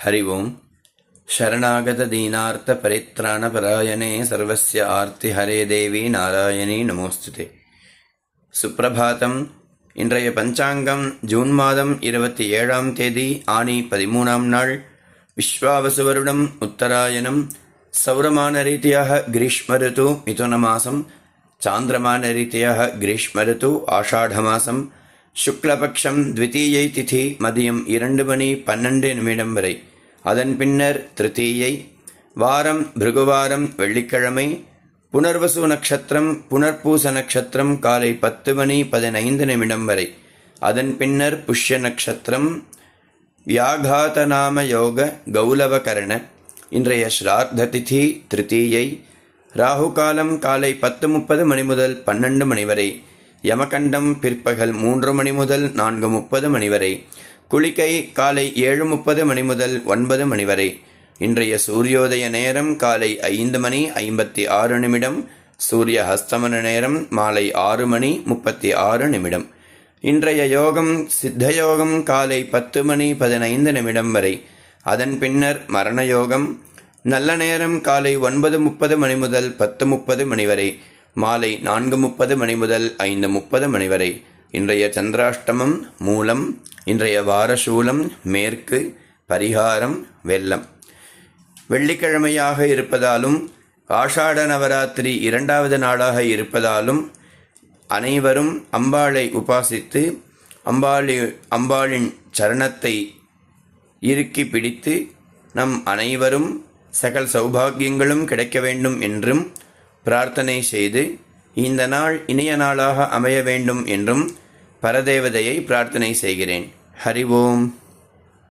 हरि ओं शरणागतदीनार्तपरित्राणपरायणे सर्वस्य आर्तिहरे देवी नारायणी नमोस्तुते. சுப்பிரபாதம். இன்றைய பஞ்சாங்கம் ஜூன் மாதம் 27ஆம் தேதி ஆனி 13ஆம் நாள், விஸ்வாவசு வருடம் உத்தராயணம், சௌரமான ரீதியாக கிரீஷ்ம ரிது மிதுன மாசம், சாந்திரமான ரீதியாக கிரீஷ்ம ரிது ஆஷாட மாசம், சுக்லபக்ஷம் த்விதீயை திதி மதியம் 2:12 வரை, அதன் பின்னர் திருத்தீயை, வாரம் பிருகுவாரம் வெள்ளிக்கிழமை, புனர்வசு நட்சத்திரம் புனர்பூச நட்சத்திரம் காலை 10:15 வரை, அதன் பின்னர் புஷ்ய நட்சத்திரம், வியாகாத நாம யோக கௌலவகரண. இன்றைய ஸ்ரார்த்த திதி திருத்தீயை, ராகு காலம் காலை 10:30 மணி முதல் 12 மணி வரை, யமகண்டம் பிற்பகல் 3 மணி முதல் 4:30 மணி வரை, குளிகை காலை 7:30 மணி முதல் 9 மணி வரை. இன்றைய சூரியோதய நேரம் காலை 5:56, சூரிய ஹஸ்தமன நேரம் மாலை 6:36. இன்றைய யோகம் சித்தயோகம் காலை 10:15 வரை, அதன் பின்னர் மரண யோகம். நல்ல நேரம் காலை 9:30 மணி முதல் 10:30 மணி வரை, மாலை 4:30 மணி முதல் 5:30 மணி வரை. இன்றைய சந்திராஷ்டமம் மூலம். இன்றைய வாரசூலம் மேற்கு, பரிகாரம் வெள்ளம். வெள்ளிக்கிழமையாக இருப்பதாலும் ஆஷாட நவராத்திரி 2வது நாளாக இருப்பதாலும் அனைவரும் அம்பாளை உபாசித்து அம்பாளின் சரணத்தை இறுக்கி பிடித்து நம் அனைவரும் சகல சௌபாகியங்களும் கிடைக்க வேண்டும் என்றும் பிரார்த்தனை செய்து இந்த நாள் இனிய நாளாக அமைய வேண்டும் என்றும் பரதேவதையை பிரார்த்தனை செய்கிறேன். ஹரி ஓம்.